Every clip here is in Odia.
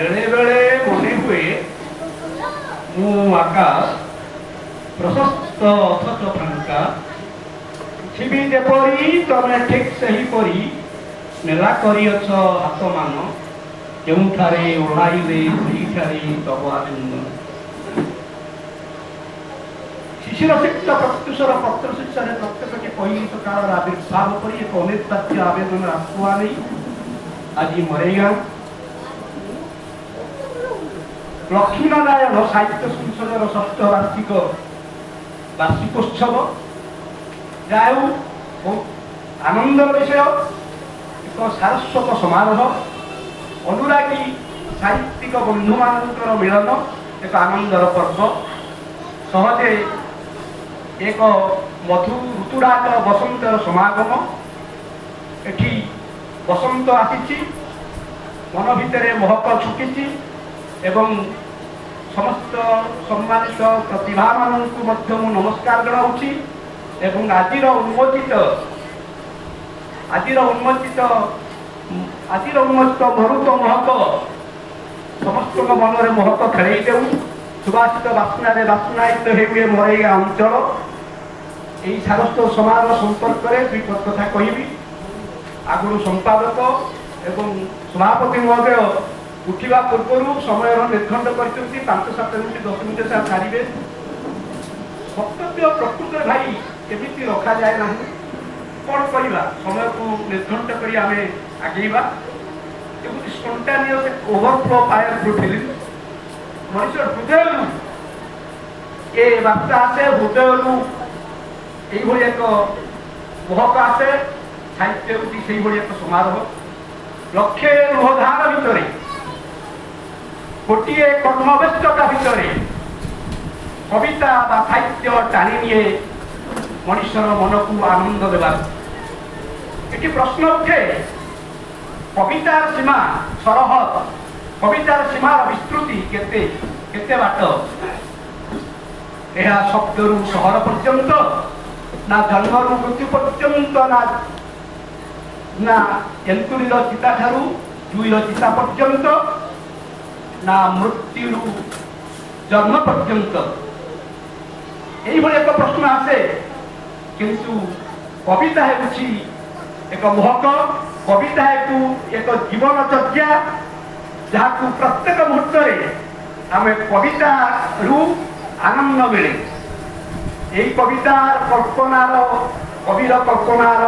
बेले बेले मने हुए मु आकाश प्रशस्त अथच फांका पृथ्वी जेपरी तमे ठीक सही परी मेला करियछ हाथ मान केउठारे ओढ़ाइले सेठारे तब आलिंगन शिशिर सिक्त प्रत्युषर पत्र शिक्षार प्रत्येक पैलित काल आविर्भाव पर एक अनिर्वाच्य आवेदन आसुआ नहीं आज मरेगा लक्ष्मीनारायण साहित्य संसदर षष्ठ वार्षिकोत्सव जाऊ आनंदर विषय एक सारस्वत समारोह अनुरागी साहित्यिक बंधु मान मिलन एक आनंदर पर्व सहजे एक मधु ऋतुराज बसंतर समागम एठी बसंत आसी मन भितर महक छुटी एवं समस्त सम्मानित प्रतिभा मानू नमस्कार जनाऊँगी एवं आजिर उन्मोचित मरुत महक समस्त मनरे महक खेल देऊ सुभाषित बास्नारे बास्नायित हुए मरेगा अंचल यही सारस्वत समारोह संपर्क में दुई कथा कहि आगु संपादक एवं सभापति महोदय उठा पूर्व समय निर्घंट कर 5-7 मिनिट 10 मिनिट से सारे वक्तव्य प्रकृत भाई केमी रखा जाए ना कौन करवा समय को निर्घंट कर आगेवा स्पंटानियस ओवरफ्लो पावरफुल फिल्म मनुष्य हृदय ये बार्ता आसे हृदय ये एक महक आसे साहित्य से एक समारोह लक्षे लुहधार भितर गोटे कर्मव्यस्तता भितर कविता बा साहित्य टाणी निए मनुष्यर मन को आनंद देवार ये प्रश्न उठे कवितार सीमा सरहद कवितार सीमार विस्तृति केते केते बाट यह शब्दरू सहर पर्यंत ना जन्मरू मृत्यु पर्यंत ना एंतुरीर चिता ठारू जुईर चिता पर्यंत ना मृत्यु जन्म पर्यंत यही एक प्रश्न आसे किंतु कविता है एक महक कविता एक जीवनचर्या जहाँ प्रत्येक मुहूर्त आम कविता आनंद मिले यही कविता कल्पनार कविर कल्पनार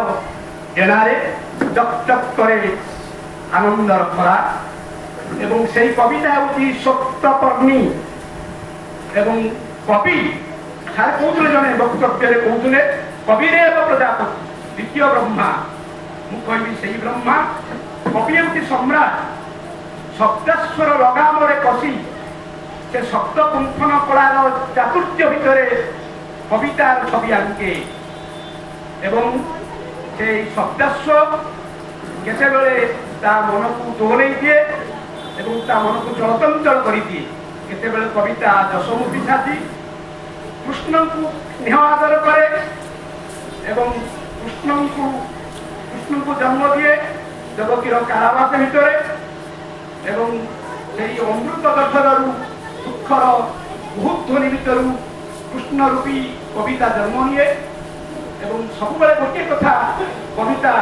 डेणारे चक चक करे आनंदर खरा एवं से कविता हूँ सप्तपर्णी एवं कवि सारे कहते जड़े वक्तव्य कहते कविरेव प्रजापति द्वितीय ब्रह्मा मुझे से ब्रह्मा कवि हूँ सम्राट शब्दास्वर लगाम कषि से शब्द कुंफन कलार चातुर्य भितर कवितार छवि आंके एवं से शब्दास्व केते बेले मन को दोहरे दिए मन को चलचंचल कर दिए केते बेले कविता जशमुखी साथी कृष्ण को स्नेह आदर करे एवं कृष्ण को जन्म दिए देवकीर कारावास भितर एवं से अमृत दर्शन दुखर बहुत ध्वनि भितर कृष्ण रूपी कविता जन्म निए एवं सब गोटे कथा कविता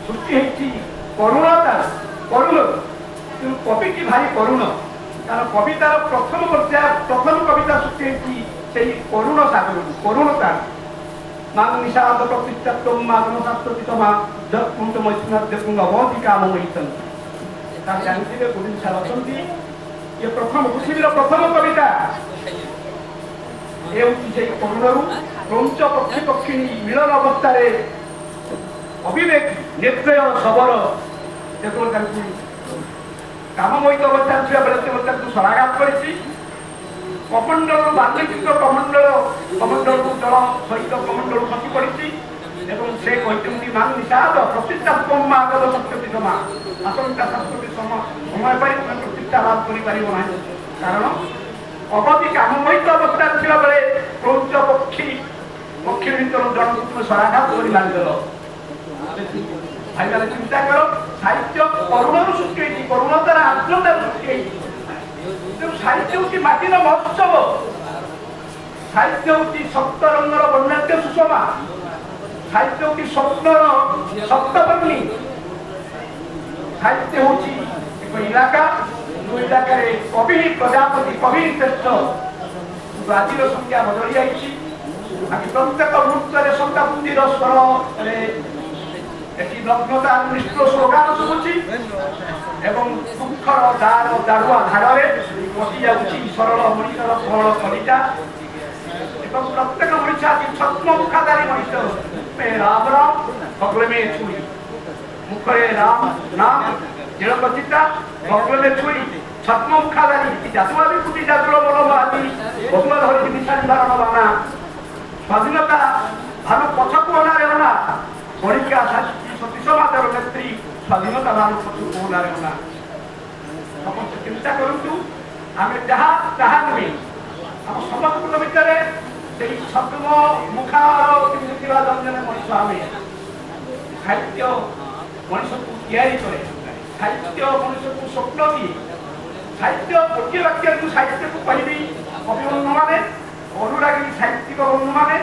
सृष्टि होती करुणता करुण कवि की भारी करुण कारण कवितार प्रथम पर्याय प्रथम कविता सृष्टि होती से करुण सागर करुणता मान निषाद प्रतिष्ठा मागन शास्त्रितमा जत कुंड मैथुन अवधि काम जानते गोविंद साल अच्छा ये प्रथम पृथ्वीर प्रथम कविता ये करुणरू क्रौंच पक्षी पक्षिणी मिलन अवस्था अविवेक निर्दय शबर जो काममयित अवस्था था बेले शराघात कर कमंडल बाल्मीकिक कमंडल को जल सहित कमंडल खसी पड़ी से कहते मान निषाद प्रतिष्ठा मागद सत्यमा आशंका संस्कृति समय पर प्रतिष्ठा लाभ कर कारण अवधि काममयित अवस्था था बेले क्रौंच पक्षी पक्षी भर जन को तुम शराघात कर मारिदेल भाई चिंता कर साहित्य करुण सृष्टि करुणतार आर्द्रता सृष्टि ତେଣୁ ସାହିତ୍ୟ ହେଉଛି ମାଟିର ମହୋତ୍ସବ, ସାହିତ୍ୟ ହେଉଛି ସପ୍ତ ରଙ୍ଗର ବର୍ଣ୍ଣାଢ୍ୟ ସୁଷମା, ସାହିତ୍ୟ ହେଉଛି ସ୍ୱପ୍ନର ସପ୍ତପର୍ଣ୍ଣୀ, ସାହିତ୍ୟ ହେଉଛି ଏକ ଇଲାକା, ଯେଉଁ ଇଲାକାରେ କବି ପ୍ରଜାପତି, କବି ଶ୍ରେଷ୍ଠ। ଆଜିର ସଂଖ୍ୟା ବଦଳି ଯାଇଛି। ଆଜି ପ୍ରତ୍ୟେକ ମୁହୂର୍ତ୍ତରେ ଶତାବ୍ଦୀର ସ୍ୱରରେ ଏଠି ଲଗ୍ନତା ନିଷ୍ଠ ସ୍ଲୋଗାନ ଶୁଭୁଛି ଏବଂ ଦୁଃଖର ଦାରୁଆ ଧାରରେ ବସି ଯାଉଛି ସରଳ ମଣିଷର ଫଳ କଲିଟା। ଏବଂ ପ୍ରତ୍ୟେକ ମଣିଷ ଆଜି ଛଦ୍ମ ମୁଖାଧାରୀ ମଣିଷ। ରାମ ରାମ ବଗଲେ ମେ ଛୁରୀ, ମୁଖରେ ରାମ ନାମ ତିଳକ ଚିତା, ବଗଲେ ମେ ଛୁରୀ, ଛଦ୍ମ ମୁଖାଧାରୀ ଜାତୁଆଦି କୁଟି ଜାତୁର ବଲବ ଆଜି ବସୁଆ ଧରି ନିଶାଣି ଧାରଣ ବାନା। ସ୍ୱାଧୀନତା ଭାନୁ ପଛକୁ ଅନାରେ ଅନା, ବଣିକା ସତୀ ସମାଜର ନେତ୍ରୀ ସ୍ୱାଧୀନତା ଭାନୁ ପଛକୁ ଅନାରେ ଅନା। ସମସ୍ତେ ଚିନ୍ତା କରନ୍ତୁ, ଆମେ ଯାହା ତାହା ନୁହେଁ, ଆମ ସମସ୍ତଙ୍କ ଭିତରେ ସେଇ ଛଦ୍ମ ମୁଖାର ପିନ୍ଧୁଥିବା ଜଣେ ଜଣେ ମଣିଷ। ଆମେ ସାହିତ୍ୟ ମଣିଷକୁ ତିଆରି କରେ, ସାହିତ୍ୟ ମଣିଷକୁ ସ୍ୱପ୍ନ ଦିଏ। ସାହିତ୍ୟ ଗୋଟିଏ ବାକ୍ୟକୁ ସାହିତ୍ୟକୁ କହିବି କବିବନ୍ଧୁମାନେ, ଅନୁରାଗୀ ସାହିତ୍ୟିକ ବନ୍ଧୁମାନେ,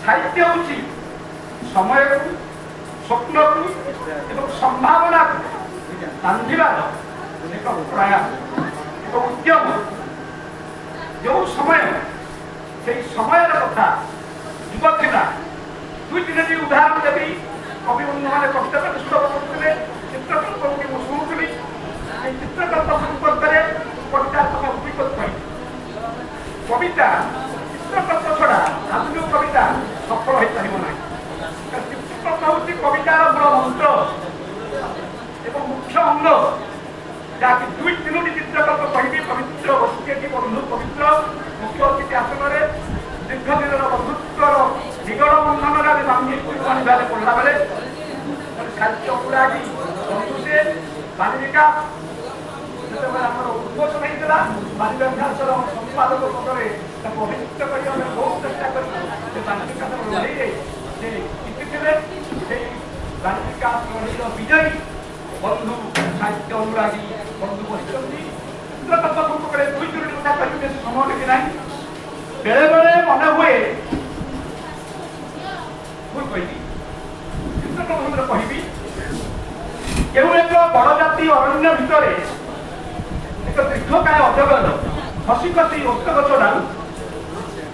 ସାହିତ୍ୟ ହେଉଛି ସମୟକୁ, ସ୍ୱପ୍ନକୁ ଏବଂ ସମ୍ଭାବନାକୁ ବାନ୍ଧିବାର ଏକ ପ୍ରୟାସ, ଏକ ଉଦ୍ୟମ। ଯେଉଁ ସମୟ, ସେଇ ସମୟର କଥା ଯୁଗ ଥିଲା। ଦୁଇ ତିନୋଟି ଉଦାହରଣ ଦେବି। କବିବନ୍ଧୁମାନେ କବିତା ପୁସ୍ତକ କରୁଥିଲେ, ଚିତ୍ରକଳ୍ପ ମୁଁ ଶୁଣୁଥିଲି। এই চিত্রকল্প সম্পর্কে কবিতাত্মক অভিজ্ঞতা কবিতা চিত্রকল্প ছড়া আধুনিক কবিতা সফল হয়ে পারিব না। চিত্রকল্প হচ্ছে কবিতার মূল মন্ত্র এবং মুখ্য অঙ্গ, যাকে দুই তিনোটি চিত্রকল্প কহিবি। পবিত্র বসুকেটি বন্ধু পবিত্র মুখ্য অতিথি আসনের দীর্ঘদিনের বন্ধুত্বর নিগড় বন্ধনের আমি বাংলাদেশ পড়লা বেলে সাহিত্য অনুরাগী বন্ধু সে বালিকা যেତେବେଳେ ଆମର ଉଦ୍ଘୋଷଣ ହେଇଥିଲା, ବାଲିକା ବିକାଶର ସମ୍ପାଦକ ପଦରେ ତାକୁ ଅଭିଯୁକ୍ତ କରି ଆମେ ବହୁତ ଚେଷ୍ଟା କରିଛୁ। ସେ ବାଲିକା ଲଢ଼େଇରେ ସେ ଜିତିଥିଲେ। ସେଇ ବାଲିକା ଲଢ଼େଇର ବିଜୟୀ ବନ୍ଧୁ ସାହିତ୍ୟ ଅନୁରାଗୀ ବନ୍ଧୁ ବସିଛନ୍ତି। ଚିତ୍ରକଲ୍ପ ସମ୍ପର୍କରେ ଦୁଇ ତିନୋଟି କଥା କହିବି, ବେଶୀ ସମୟ କିଛି ନାହିଁ। ବେଳେବେଳେ ମନେ ହୁଏ, ମୁଁ କହିବି ଚିତ୍ରକଲ୍ପ କହିବି, କେଉଁ ଏକ ବଡ଼ ଜାତି ଅରଣ୍ୟ ଭିତରେ ଏକ ଦୀର୍ଘକାୟ ଅଜଗର ଖସି ଖସି ଓସ୍ତ ଗଛଟାରୁ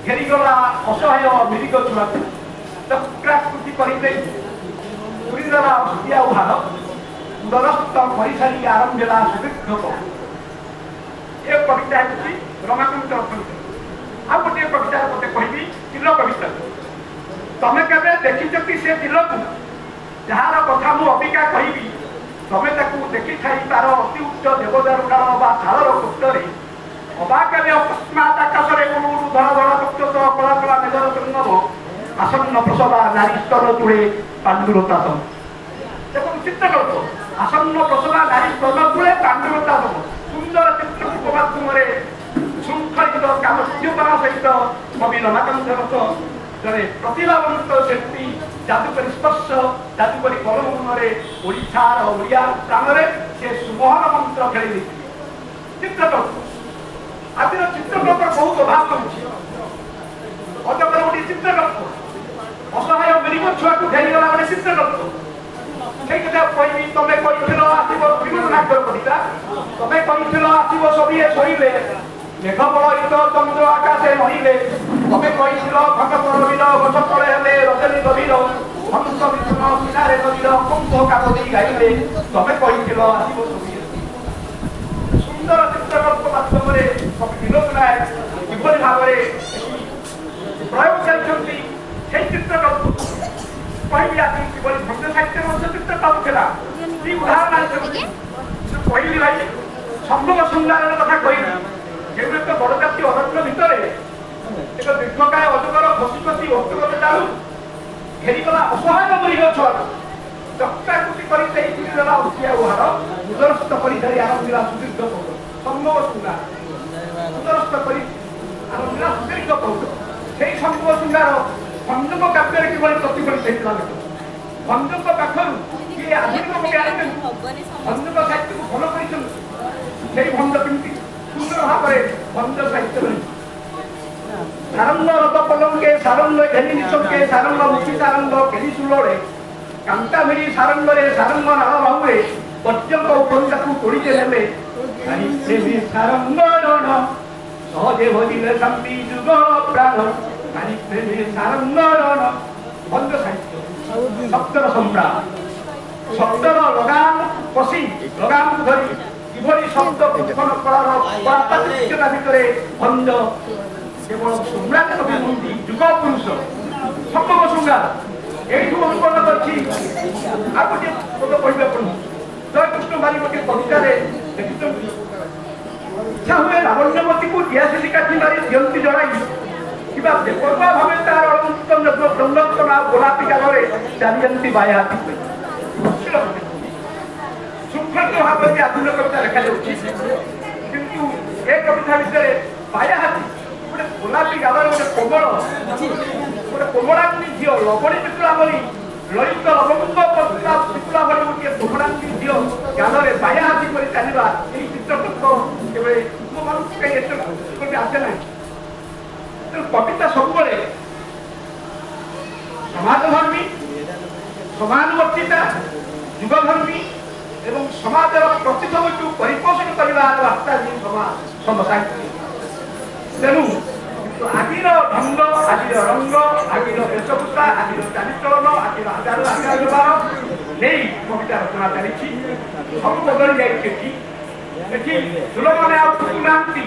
ଘେରିଗଲା ଅସହାୟ ମିରିଗ ଛୁଆକୁ ଚକ୍ରାକୃତି କରିଦେଇ ପୁରୀଦେଲା ହସ୍ତିଆ ଉହାର ଉଦରସ୍ଥ କରିସାରି ଆରମ୍ଭିଲା ସୁଦୀର୍ଘ ପଥ। ଏ କବିତା ହେଉଛି ରମାକାନ୍ତ ରଥଙ୍କ। ଆଉ ଗୋଟିଏ କବିତାର ମୋତେ କହିବି, ତିଲ କବିତା। ତମେ କେବେ ଦେଖିଛ କି ସେ ତିଲକୁ, ଯାହାର କଥା ମୁଁ ଅବିକା କହିବି? ତମେ ତାକୁ ଦେଖିଥାଇ ତାର ଅତି ଉଚ୍ଚ ଦେବଦାରୁ ଡାଳ ବା ଶାଳର କୋଷ୍ଟରେ ଅବାକରେ ଅକସ୍ମାତ୍ ଆକାଶରେ ଗୁରୁରୁ ଧଳା ଧଳା ପକ୍ଷ କଳା କଳା ମେଘର ଶୃଙ୍ଗବ ଆସନ୍ନ ପ୍ରସବା ନାରୀ ସ୍ତର ଚୂଳେ ପାଣ୍ଡୁରତା ଦମ। ଦେଖନ୍ତୁ ଚିତ୍ରକଳ୍ପ, ଆସନ୍ନ ପ୍ରସବା ନାରୀ ସ୍ତର ଚୂଳେ ପାଣ୍ଡୁରତା ଦମ। ସୁନ୍ଦର ଚିତ୍ରକୂଟ ମାଧ୍ୟମରେ ଶୃଙ୍ଖଳିତ କାମୋଦ୍ୟମନା ସହିତ କବି ରମାକାନ୍ତ ରଥ ଜଣେ ପ୍ରତିଭାବନ୍ତ ଶିଳ୍ପୀ ଯାଦୁକରୀ ସ୍ପର୍ଶ, ଯାଦୁକରୀ କଲମରେ ଓଡ଼ିଶାର ଓଡ଼ିଆ ପ୍ରାଣରେ ସେ ସୁମୋହନ ମନ୍ତ୍ର ଖେଳି ଦେଇଥିଲେ। ଚିତ୍ରକଳ୍ପ ଆଜିର ଚିତ୍ରକଳ୍ପର ବହୁତ ଅଭାବ ରହୁଛି। ଅଜଗର ଗୋଟିଏ ଚିତ୍ରକଳ୍ପ, ଅସହାୟ ମିରିଗ ଛୁଆକୁ ଘେରିଗଲା ଗୋଟେ ଚିତ୍ରକଳ୍ପ। ସେଇ କଥା କହିବି, ତମେ କହିଥିଲ ଆସିବ ବିନୋଦ ନାଗର କବିତା, ତମେ କହିଥିଲ ଆସିବ ସବିଏ ଶୋଇଲେ, মেঘ বড়িত চন্দ্র আকাশে নহিলে, তবে কইছিল ঘট প্রবীর গছ তলে হেলে রজনী গভীর, হংস মিথুন কিনারে নদীর কুম্ভ কাকতি গাইলে, তবে কইছিল আসিব ছবিয়ে। সুন্দর চিত্রকল্প মাধ্যমে কবি বিনোদ নায়ক কিভাবে ভাবে প্রয়োগ କରିଛନ୍ତି সেই চিত্রকল্প କହିବି। ଆଜି କିଭଳି ଭଞ୍ଜ ସାହିତ୍ୟ ମଧ୍ୟ ଚିତ୍ରକଲ୍ପ ଥିଲା। କି ଉଦାହରଣ ଆଣିଛନ୍ତି କହିଲି ଭାଇ, ସମ୍ଭବ ସୁନ୍ଦରର କଥା କହିଲି। କେଉଁ ଏକ ବଡ଼ ଜାତି ଅରଣ୍ୟ ଭିତରେ ଏକ ଦୀର୍ଘକାୟ ଅଜଗର ଖସି ଖସି ଓସ୍ତଗଛ ଡାଳୁ ଘେରିଗଲା ଅସହାୟ ମିରିଗ ଛୁଆକୁ ଚକ୍ରାକୃତି କରି ସେଇ ପୁରୀଦେଲା ହସ୍ତିଆ ଉହାର ଉଦରସ୍ଥ କରିସାରି ଆରମ୍ଭିଲା ସୁଦୀର୍ଘ ପଥ। ସମ୍ଭବ ଶୃଙ୍ଗାର ଉଦରସ୍ଥ କରି ଆରମ୍ଭିଲା ସୁଦୀର୍ଘ ପଥ। ସେଇ ସମ୍ଭବ ଶୃଙ୍ଗାର ଭଞ୍ଜଙ୍କ କାବ୍ୟରେ କିଭଳି ପ୍ରତିଫଳିତ ହେଇଥିଲା। ଭଞ୍ଜଙ୍କ ପାଖରୁ କିଏ ଆଧୁନିକ କବି ଆଣିଛନ୍ତି, ଭଞ୍ଜଙ୍କ ସାହିତ୍ୟକୁ ଭଲ କରିଛନ୍ତି। ସେଇ ଭଞ୍ଜ କେମିତି ସୁନ୍ଦର ଭାବରେ ଭଞ୍ଜ ସାହିତ୍ୟ ରହିଛି। ସାରଙ୍ଗ ରଥ ପଲଙ୍କେ ସାରଙ୍ଗ ଘେନି ନିଶଙ୍କେ ସାରଙ୍ଗ ମୁଖୀ ସାରଙ୍ଗ କେଲି ସୁଲୋଳେ କାନ୍ତା ଭିଡ଼ି ସାରଙ୍ଗରେ ସାରଙ୍ଗ ନାଳ ବାହୁରେ ପର୍ଯ୍ୟଙ୍କ ଉପରିତାକୁ ତୋଳିତେ ନେଲେ ପ୍ରେମୀ ସାରଙ୍ଗ ରଣ ସହଜେ ଭଜିଲେ ଶାନ୍ତି ଯୁଗ ପ୍ରାଣ ପ୍ରେମୀ ସାରଙ୍ଗ ରଣ ଭଞ୍ଜ ସାହିତ୍ୟ ଶବ୍ଦର ସମ୍ରାଟ ଶବ୍ଦର ଲଗାମ କଷି ଲଗାମକୁ ଧରି କିଭଳି ଶବ୍ଦ ପୁଷ୍ପନ କଳାର ପାରପାଚିକତା ଭିତରେ ଭଞ୍ଜ କେବଳ ସମ୍ରାଟ କବି ନୁହନ୍ତି ଯୁଗ ପୁରୁଷ ସମ୍ଭବ ଶୃଙ୍ଗାର ଏଇଠୁ ଅନୁକରଣ କରିଛି। ଆଉ ଗୋଟିଏ ପଦ କହିବା ପଡୁଛି ଜୟକୃଷ୍ଣ ବାଲି ଗୋଟିଏ କବିତାରେ ଲେଖିଛନ୍ତି ଇଚ୍ଛା ହୁଏ ଲାବଣ୍ୟବତୀକୁ ଦିଆସିଲି କାଠି ମାରି ଦିଅନ୍ତି ଜଣାଇ କିମ୍ବା ବେପରୁଆ ଭାବେ ତାର ରଙ୍ଗନ୍ତନ ଆଉ ଗୋଲାପୀ ଗାଲରେ ଚାଲିଯାନ୍ତି ବାୟା ହାତୀ ଶୃଙ୍ଖଳିତ ଭାବରେ ଆଧୁନିକ କବିତା ଲେଖାଯାଉଛି। କିନ୍ତୁ ଏ କବିତା ଭିତରେ ବାୟା ହାତୀ ଗୋଟେ ଗୋଲାପୀ ଗାଲରେ ଗୋଟେ କୋମଳାଙ୍ଗୀ ଝିଅ ଲବଣୀ ପିତୁଳା ଭଳି ଲଳିତ ଲବଙ୍ଗ ପତ୍ରା ପିତୁଳା ଭଳି ଗୋଟିଏ କୋମଳାଙ୍ଗୀ ଝିଅ ଗାଲରେ ବାୟା ହାତୀ କରି ଚାଲିବା ଏହି ଚିତ୍ରକୃତ କେବେ ଆସେ ନାହିଁ। କବିତା ସବୁବେଳେ ସମାଜଧର୍ମୀ ସମାନବର୍ତ୍ତିତା ଯୁଗଧର୍ମୀ ଏବଂ ସମାଜର ପ୍ରତିଛବିକୁ ପରିପୋଷଣ କରିବାର ବାର୍ତ୍ତା ସାହିତ୍ୟ। ତେଣୁ ଆଜିର ଢଙ୍ଗ ଆଜିର ରଙ୍ଗ ଆଜିର ବେଶଭୂଷା ଆଜିର ଚାଲିଚଳନ ଆଜିର ଆଚାର ବ୍ୟବହାର ନେଇ କବିତା ରଚନା ଚାଲିଛି। ସବୁ ବଦଳି ଯାଇଛି। ଏଠି ସୁଲମାନେ ଆଉ ଫୁଟୁନାହାନ୍ତି।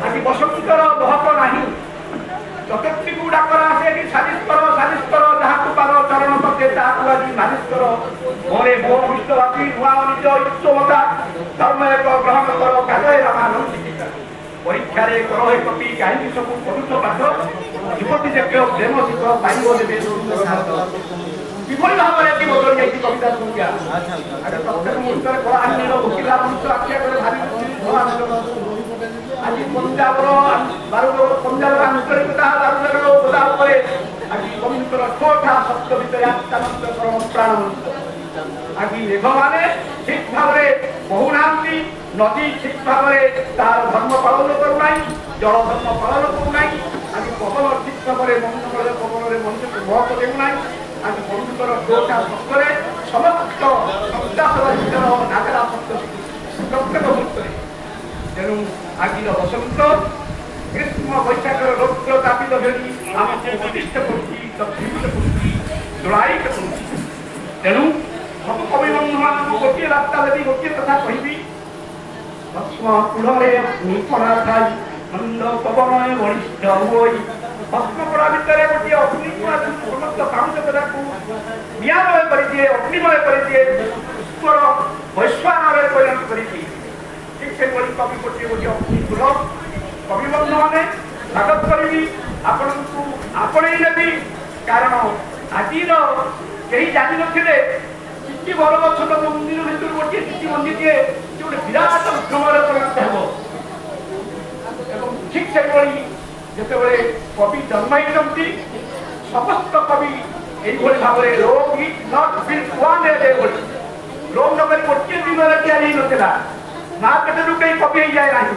ଆଜି ବସନ୍ତର ବହକ ନାହିଁ। ଚତୁର୍ଥୀକୁ ଡାକରା ଆସେ ଏଠି ସାଲିସ କର ଯାହାକୁ ପାର ଚରଣ ପଥେ ତାହାକୁ ଆଜି ମାଲିସ କର ଘରେ ମୋ ବିଶ୍ୱବାସୀ ନୂଆ ନିଜ ଇଚ୍ଛମତା ଧର୍ମ ଏକ ଗ୍ରହଣ କର କାଜୟ ରାମାନନ୍ଦ ପରୀକ୍ଷାରେ କର ଏ କପି କାହିଁକି ସବୁ କରୁଛ ପାଠ ଯୁବତୀ ଯଜ୍ଞ ପ୍ରେମ ଶିଖ ପାଇବ ଦେବେ କିଭଳି ଭାବରେ ଏଠି ବଦଳି ଯାଇଛି କବିତା ସଂଜ୍ଞା। ପ୍ରତ୍ୟେକ ମୁହୂର୍ତ୍ତରେ କଳାହାଣ୍ଡିର ଭୋକିଲା ମଣିଷ ଆଖିଆ କରି ଭାରି ଆଜି ପଞ୍ଜାବର ଆଞ୍ଚଳିକତା ଉପରେ ଆଜି କବିଙ୍କର ଛୋଟା ଶବ୍ଦ ଭିତରେ ଆତ୍ମାନନ୍ଦ ପ୍ରାଣ ଆଜି ମେଘମାନେ ଠିକ ଭାବରେ ବହୁନାହାନ୍ତି। ନଦୀ ଠିକ ଭାବରେ ତାର ଧର୍ମ ପାଳନ କରୁନାହିଁ। ଜଳ ଧର୍ମ ପାଳନ କରୁନାହିଁ। ଆଜି ପବନ ଠିକ ଭାବରେ ମନୋମୟ ପବନରେ ମଣିଷକୁ ବହକ ଦେଉନାହିଁ। ଆଜି ବନ୍ଧୁଙ୍କର ଛୋଟା ଶବ୍ଦରେ ସମସ୍ତ ସନ୍ତାସର ଭିତର ନାଗରା ଶବ୍ଦ ପ୍ରତ୍ୟେକ ମୁହୂର୍ତ୍ତରେ। ତେଣୁ ଆଜିର ବସନ୍ତ ଗ୍ରୀଷ୍ମ ବୈଶାଖର ରୌଦ୍ର ତାପିତ ଧରି ଆମକୁ ପ୍ରତିଷ୍ଠ କରୁଛି ଦୋଳାୟିତ କରୁଛି। ତେଣୁ ସବୁ କବି ବନ୍ଧୁମାନଙ୍କୁ ଗୋଟିଏ ରାସ୍ତା ଦେବି ଗୋଟିଏ କଥା କହିବି ଭସ୍ମ କୂଳରେ ନିପଣା ଥାଇ ମନ୍ଦ ପବନ ବଳିଷ୍ଠ ହୋଇ ଭସ୍ମପଡ଼ା ଭିତରେ ଗୋଟିଏ ଅଗ୍ନିକୁଳା ସମସ୍ତ ପାଉଁଶ କଥାକୁ ନିଆମୟ କରିଦିଏ ଅଗ୍ନିମୟ କରିଦିଏ ପୁଷ୍ପର ବୈଶ୍ୱାନରେ ପରିଣତ କରିଦିଏ। ଠିକ୍ ସେଭଳି କବି ଗୋଟିଏ ଅଗ୍ନିକୂଳ କବି ବନ୍ଧୁମାନେ ସ୍ୱାଗତ କରିବି ଆପଣଙ୍କୁ ଆପଣେଇ ନେବି। କାରଣ ଆଜିର କେହି ଜାଣିନଥିଲେ ଚିଠି ବରଗଛର ମନ୍ଦିର ଭିତରୁ ଗୋଟିଏ ଚିଠି ମନ୍ଦିରଟିଏ ସେ ଗୋଟେ ବିରାଟ ଉଦ୍ୟମରେ ପରିଣତ ହେବ। ଏବଂ ଠିକ୍ ସେଭଳି ଯେତେବେଳେ କବି ଜନ୍ମ ହେଇଛନ୍ତି ସମସ୍ତ କବି এইভাবে ভাবে Rome is not built one day ভଳି রোম নগରୀ ଗୋଟିଏ ଦିନରେ ତିଆରି ହେଇନଥିଲା। ମାର୍କେଟରୁ କେହି କପି ହେଇଯାଏ ନାହିଁ।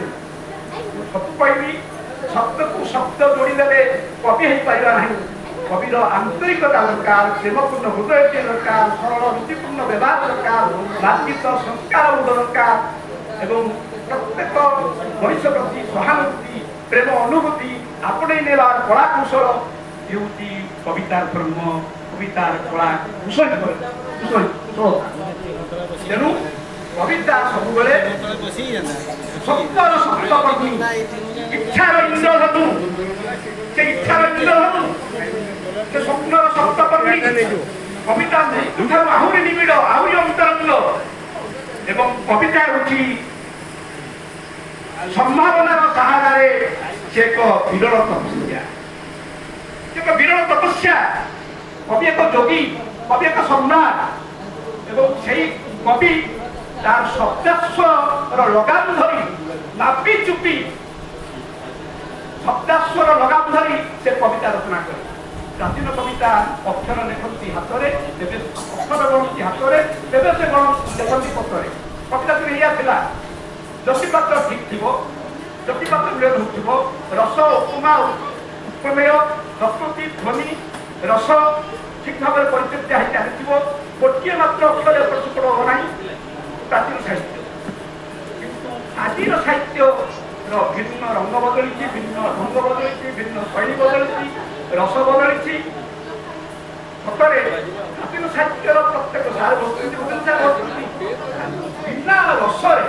ସବୁ କହିବି ଶବ୍ଦକୁ ଶବ୍ଦ ଯୋଡ଼ିଦେଲେ କପି ହେଇପାରିବା ନାହିଁ। କବିର ଆନ୍ତରିକତା ଦରକାର, ପ୍ରେମପୂର୍ଣ୍ଣ ହୃଦୟଟିଏ ଦରକାର, ସରଳ ରୁଚିପୂର୍ଣ୍ଣ ବ୍ୟବହାର ଦରକାର, ମାର୍ଜିତ ସଂସ୍କାର ବୋଧ ଦରକାର ଏବଂ ପ୍ରତ୍ୟେକ ମଣିଷ ପ୍ରତି ସହାନୁଭୂତି ପ୍ରେମ ଅନୁଭୂତି ଆପଣେଇ ନେବାର କଳା କୌଶଳ ହେଉଛି କବିତାର ଧର୍ମ, କବିତାର କଳା କୁଶଳ। ତେଣୁ କବିତା ସବୁବେଳେ ଶବ୍ଦର ଶବ୍ଦପର୍ଣ୍ଣୀ, ଇଚ୍ଛାର ଇନ୍ଦ୍ରଧନୁ, ସେ ଇଚ୍ଛାର ଇନ୍ଦ୍ରଧନୁ, ସେ ସ୍ୱପ୍ନର ଶବ୍ଦପର୍ଣ୍ଣୀ। କବିତା ମୃତ୍ୟୁଠାରୁ ଆହୁରି ନିବିଡ଼, ଆହୁରି ଅନ୍ତରଙ୍ଗ ଏବଂ କବିତା ହେଉଛି ସମ୍ଭାବନାର ସାହାରାରେ ସେ ଏକ ବିରଳ ତପସ୍ୟା, ଏକ ବିରଳ ତପସ୍ୟା। କବି ଏକ ଯୋଗୀ, କବି ଏକ ସମ୍ରାଟ ଏବଂ ସେଇ କବି ତାର ଶବ୍ଦାଶ୍ୱର ଲଗାମ ଧରି ମାପି ଚୁପି ଶବ୍ଦାଶ୍ୱର ଲଗାମ ଧରି ସେ କବିତା ରଚନା କରେ। ପ୍ରାଚୀନ କବିତା ଅକ୍ଷର ଲେଖନ୍ତି ହାତରେ, ତେବେ ଅକ୍ଷର ଗଣନ୍ତି ହାତରେ, ତେବେ ସେ ଲେଖନ୍ତି ପତ୍ରରେ। କବିତା ଏଇଆ ଥିଲା। ଜ୍ୟୋତିପାତ୍ର ଠିକ୍ ଥିବ, ଜ୍ୟୋତିପାତ୍ର ମିଳନ ହେଉଥିବ, ରସ ଉପମା ଉପମେୟ ପ୍ରକୃତି ଧ୍ୱନି ରସ ଠିକ୍ ଭାବରେ ପରିଚର୍ୟା ହେଇ ଚାଲିଥିବ, ଗୋଟିଏ ମାତ୍ର ଅକ୍ଷର ଏପଟ ସେପଟ ହେବ ନାହିଁ, ପ୍ରାଚୀନ ସାହିତ୍ୟ। କିନ୍ତୁ ଆଜିର ସାହିତ୍ୟର ଭିନ୍ନ ରଙ୍ଗ ବଦଳିଛି, ଭିନ୍ନ ଢଙ୍ଗ ବଦଳିଛି, ଭିନ୍ନ ଶୈଳୀ ବଦଳିଛି, ରସ ବଦଳିଛି। ସତରେ ପ୍ରାଚୀନ ସାହିତ୍ୟର ପ୍ରତ୍ୟେକ ସାର ବସୁଛନ୍ତି ବିନା ରସରେ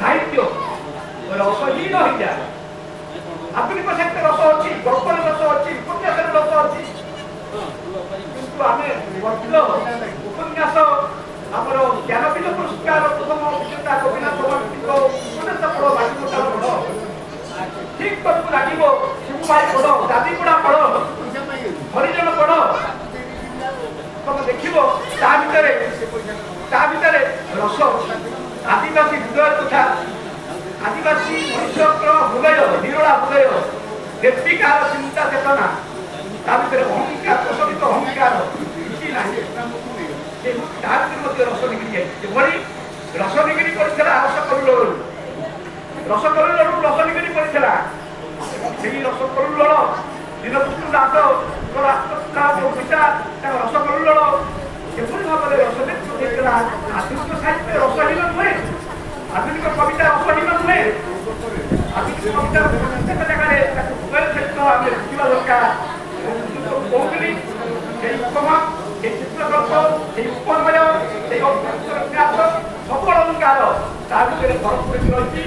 ସାହିତ୍ୟ ରସହୀନ ହେଇଯାଏ। ଆଧୁନିକ ସାହିତ୍ୟ ରସ ଅଛି, ଗଳ୍ପରେ ରସ ଅଛି, ଉପନ୍ୟାସରେ ରସ ଅଛି, କିନ୍ତୁ ଆମେ ଉପନ୍ୟାସ ଆମର ଜ୍ଞାନପୀଠ ପୁରସ୍କାର ପ୍ରଥମ ବିଜେତା ଗୋପୀନାଥ ମହାନ୍ତିଙ୍କ ଉପନ୍ୟାସ ପଢ଼ ବାଜିମଣ୍ଡଳ ପଢ଼, ଠିକ୍ ତମକୁ ଲାଗିବ ଶିବୁଭାଇ ପଢ଼, ଦାଦିଗୁଡ଼ା ପଢ଼, ହରିଜନ ପଢ଼, ତମେ ଦେଖିବ ତା ଭିତରେ ରସ ଆଦିବାସୀ ହୃଦୟ କଥା, ଆଦିବାସୀ ମଣିଷଙ୍କର ହୃଦୟ, ନିରୋଳା ହୃଦୟ, ନିର୍ବିକାର ଚିନ୍ତା ଚେତନା, ତା ଭିତରେ ଅହଙ୍କାର, ପ୍ରଚଳିତ ଅହଙ୍କାର କିଛି ନାହିଁ। ତା ଭିତରେ ମଧ୍ୟ ରସ ନିଗିରି ଯାଇଛି। ଯେଭଳି ରସ ନିଗିରି କରିଥିଲା ରସକରୁଳରୁ, ରସକରୁଳରୁ ରସ ନିଗିରି କରିଥିଲା, ସେହି ରସକରୁଳ ଦୀନବନ୍ଧୁ ଦାସଙ୍କର ପିତା ତାଙ୍କ ରସକରୁଳ ଯେଭଳି ଭାବରେ ରସ ନେତୃତ୍ୱ ଦେଇଥିଲା। ଆଧୁନିକ ସାହିତ୍ୟ ରସହୀନ ନୁହେଁ, ଆଧୁନିକ କବିତା ରସହୀନ ନୁହେଁ, ଆଧୁନିକ କବିତାର ପ୍ରତ୍ୟେକ ଜାଗାରେ ତାକୁ ହୃଦୟ ସହିତ ଆମେ ବୁଝିବା ଦରକାର। କହୁଥିଲି ସେଇ ଉପମା, ସେଇ ଚିତ୍ରକଳ୍ପ, ସେଇ ଉପମୟ, ସେଇ ଅଭ୍ୟନ୍ତର ସବୁ ଅଳଙ୍କାର ତା ଭିତରେ ଭରପୁର ରହିଛି।